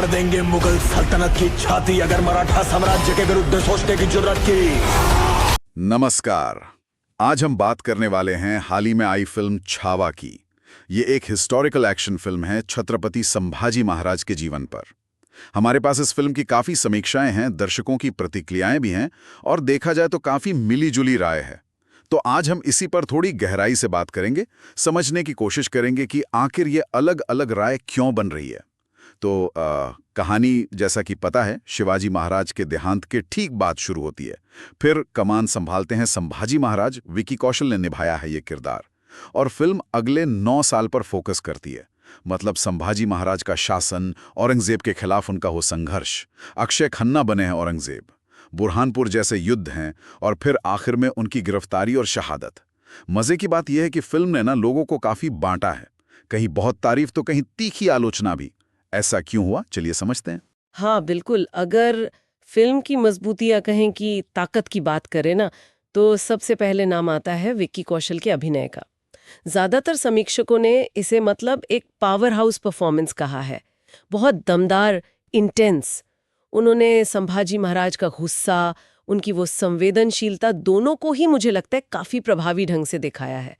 देंगे मुगल सल्तनत की छाती अगर मराठा साम्राज्य के विरुद्ध सोचने की जुर्रत की। नमस्कार। आज हम बात करने वाले हैं हाल ही में आई फिल्म छावा की। ये एक हिस्टोरिकल एक्शन फिल्म है छत्रपति संभाजी महाराज के जीवन पर। हमारे पास इस फिल्म की काफी समीक्षाएं हैं, दर्शकों की प्रतिक्रियाएं भी हैं और देखा जाए तो काफी मिली-जुली राय है। तो आज हम इसी पर थोड़ी गहराई से बात करेंगे, समझने की कोशिश करेंगे कि आखिर ये अलग-अलग राय क्यों बन रही है। तो कहानी जैसा कि पता है, शिवाजी महाराज के देहांत के ठीक बाद शुरू होती है। फिर कमान संभालते हैं संभाजी महाराज, विकी कौशल ने निभाया है ये किरदार। और फिल्म अगले 9 साल पर फोकस करती है। मतलब संभाजी महाराज का शासन, औरंगजेब के खिलाफ उनका हो संघर्ष, अक्षय खन्ना बने हैं औरंगजेब, बुरहानपुर जैसे युद्ध हैं और फिर आखिर में उनकी गिरफ्तारी और शहादत। मजे की बात यह है कि फिल्म ने ना लोगों को काफी बांटा है, कहीं बहुत तारीफ तो कहीं तीखी आलोचना भी। ऐसा क्यों हुआ, चलिए समझते हैं। हाँ बिल्कुल, अगर फिल्म की मजबूती या कहें कि ताकत की बात करें ना, तो सबसे पहले नाम आता है विक्की कौशल के अभिनय का। ज्यादातर समीक्षकों ने इसे मतलब एक पावर हाउस परफॉर्मेंस कहा है। बहुत दमदार, इंटेंस। उन्होंने संभाजी महाराज का गुस्सा, उनकी वो संवेदनशीलता, दोनों को ही मुझे लगता है काफी प्रभावी ढंग से दिखाया है।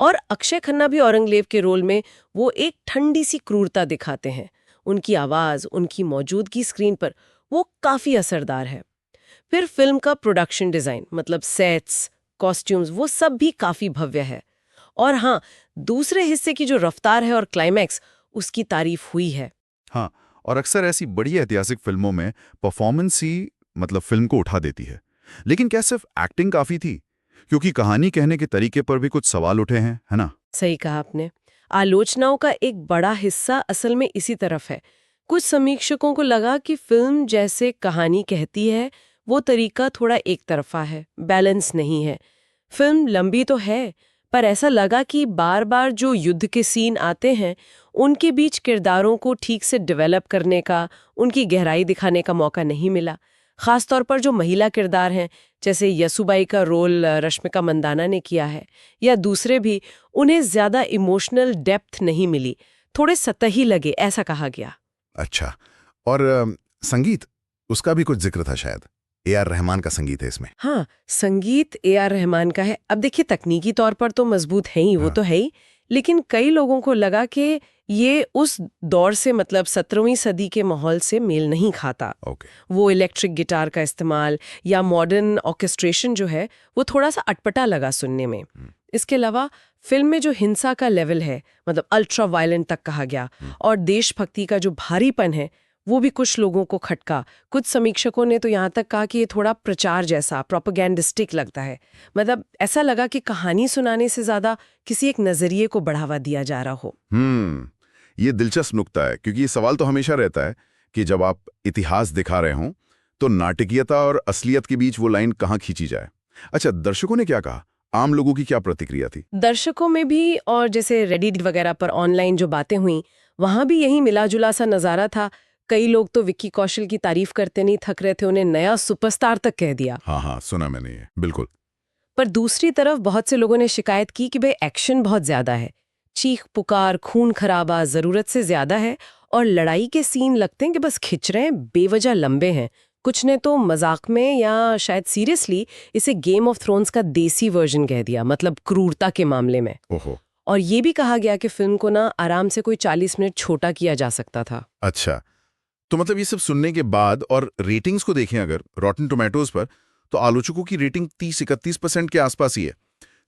और अक्षय खन्ना भी औरंगजेब के रोल में वो एक ठंडी सी क्रूरता दिखाते हैं। उनकी आवाज, उनकी मौजूदगी स्क्रीन पर वो काफी असरदार है। फिर फिल्म का प्रोडक्शन डिजाइन, मतलब सेट्स, कॉस्ट्यूम्स, वो सब भी काफी भव्य है। और हाँ, दूसरे हिस्से की जो रफ्तार है और क्लाइमैक्स, उसकी तारीफ हुई है। हाँ, और अक्सर ऐसी बड़ी ऐतिहासिक फिल्मों में परफॉर्मेंस ही मतलब फिल्म को उठा देती है। लेकिन क्या सिर्फ एक्टिंग काफी थी? क्योंकि कहानी कहने के तरीके पर भी कुछ सवाल उठे हैं, है ना? सही कहा आपने। आलोचनाओं का एक बड़ा हिस्सा असल में इसी तरफ है। कुछ समीक्षकों को लगा कि फिल्म जैसे कहानी कहती है, वो तरीका थोड़ा एक तरफा है, बैलेंस नहीं है। फिल्म लंबी तो है, पर ऐसा लगा कि बार बार जो युद्ध के सीन आते हैं, उनके बीच किरदारों को ठीक से डेवलप करने का, उनकी गहराई दिखाने का मौका नहीं मिला। खासतौर पर जो महिला किरदार हैं, जैसे यसुबाई का रोल रश्मिका मंदाना ने किया है, या दूसरे भी, उन्हें ज्यादा इमोशनल डेप्थ नहीं मिली, थोड़े सतही लगे, ऐसा कहा गया। अच्छा, और संगीत, उसका भी कुछ जिक्र था शायद। ए.आर. रहमान का संगीत है इसमें। हाँ, संगीत ए.आर. रहमान का है। अब देखिए, तकनीकी तौर पर तो मजबूत है ही, वो तो है ही, लेकिन कई लोगों को लगा कि ये उस दौर से, मतलब 17वीं सदी के माहौल से मेल नहीं खाता। वो इलेक्ट्रिक गिटार का इस्तेमाल या मॉडर्न ऑर्केस्ट्रेशन जो है, वो थोड़ा सा अटपटा लगा सुनने में। इसके अलावा फिल्म में जो हिंसा का लेवल है, मतलब अल्ट्रा वायलेंट तक कहा गया, और देशभक्ति का जो भारीपन है, वो भी कुछ लोगों को खटका। कुछ समीक्षकों ने तो यहाँ तक कहा कि ये थोड़ा प्रचार जैसा, प्रोपेगेंडिस्टिक लगता है। मतलब ऐसा लगा कि कहानी सुनाने से ज्यादा किसी एक नजरिए को बढ़ावा दिया जा रहा हो। ये दिलचस्प नुक्ता है, क्योंकि ये सवाल तो हमेशा रहता है कि जब आप इतिहास दिखा रहे हों, तो नाटकीयता और असलियत के बीच वो लाइन कहाँ खींची जाए। अच्छा, दर्शकों ने क्या कहा? आम लोगों की क्या प्रतिक्रिया थी? दर्शकों में भी, और जैसे रेडिट वगैरह पर ऑनलाइन जो बातें हुई, वहां भी यही मिला जुला सा नजारा था। कई लोग तो विक्की कौशल की तारीफ करते नहीं थक रहे थे, उन्हें नया सुपरस्टार तक कह दिया। हाँ, सुना मैंने ये, बिल्कुल। पर दूसरी तरफ बहुत से लोगों ने शिकायत की कि भाई एक्शन बहुत ज्यादा है, चीख पुकार, खून खराबा जरूरत से ज्यादा है, और लड़ाई के सीन लगते हैं कि बस खिंच रहे हैं, बेवजह लंबे हैं। कुछ ने तो मजाक में या शायद सीरियसली इसे गेम ऑफ थ्रोन्स का देसी वर्जन कह दिया, मतलब क्रूरता के मामले में। ओहो। और ये भी कहा गया कि फिल्म को ना आराम से कोई 40 मिनट छोटा किया जा सकता था। अच्छा, तो मतलब ये सब सुनने के बाद और रेटिंग्स को देखें अगर रॉटन टोमेटोज पर, तो आलोचकों की रेटिंग 30-31% के आसपास ही है,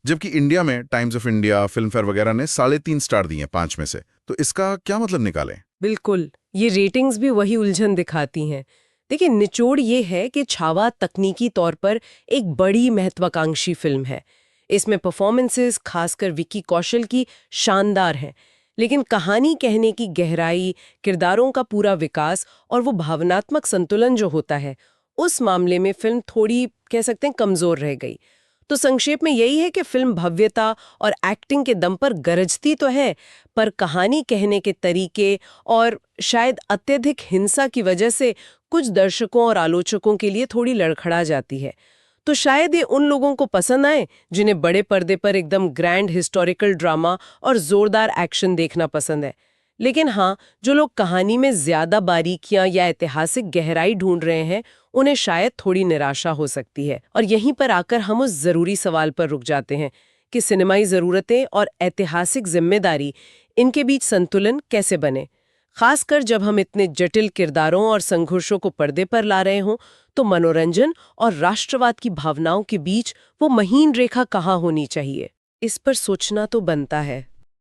जबकि इंडिया में times of India, film fair वगैरह ने 3.5 स्टार दिए 5 में से। तो इसका क्या मतलब निकालें? बिल्कुल, ये रेटिंग्स भी वही उलझन दिखाती हैं। देखिए, निचोड़ ये है कि छावा तकनीकी तौर पर एक बड़ी महत्वाकांक्षी फिल्म है। इसमें परफॉर्मेंसेस, खासकर विक्की कौशल की, शानदार हैं। लेकिन कहानी कहने की गहराई, किरदारों का पूरा विकास और वो भावनात्मक संतुलन जो होता है, उस मामले में फिल्म थोड़ी, कह सकते हैं, कमजोर रह गई। तो संक्षेप में यही है कि फिल्म भव्यता और एक्टिंग के दम पर गरजती तो है, पर कहानी कहने के तरीके और शायद अत्यधिक हिंसा की वजह से कुछ दर्शकों और आलोचकों के लिए थोड़ी लड़खड़ा जाती है। तो शायद ये उन लोगों को पसंद आए जिन्हें बड़े पर्दे पर एकदम ग्रैंड हिस्टोरिकल ड्रामा और जोरदार एक्शन देखना पसंद है। लेकिन हाँ, जो लोग कहानी में ज्यादा बारीकियां या ऐतिहासिक गहराई ढूंढ रहे हैं, उन्हें शायद थोड़ी निराशा हो सकती है। और यहीं पर आकर हम उस जरूरी सवाल पर रुक जाते हैं कि सिनेमाई जरूरतें और ऐतिहासिक जिम्मेदारी, इनके बीच संतुलन कैसे बने। खासकर जब हम इतने जटिल किरदारों और संघर्षों को पर्दे पर ला रहे हों, तो मनोरंजन और राष्ट्रवाद की भावनाओं के बीच वो महीन रेखा कहाँ होनी चाहिए, इस पर सोचना तो बनता है।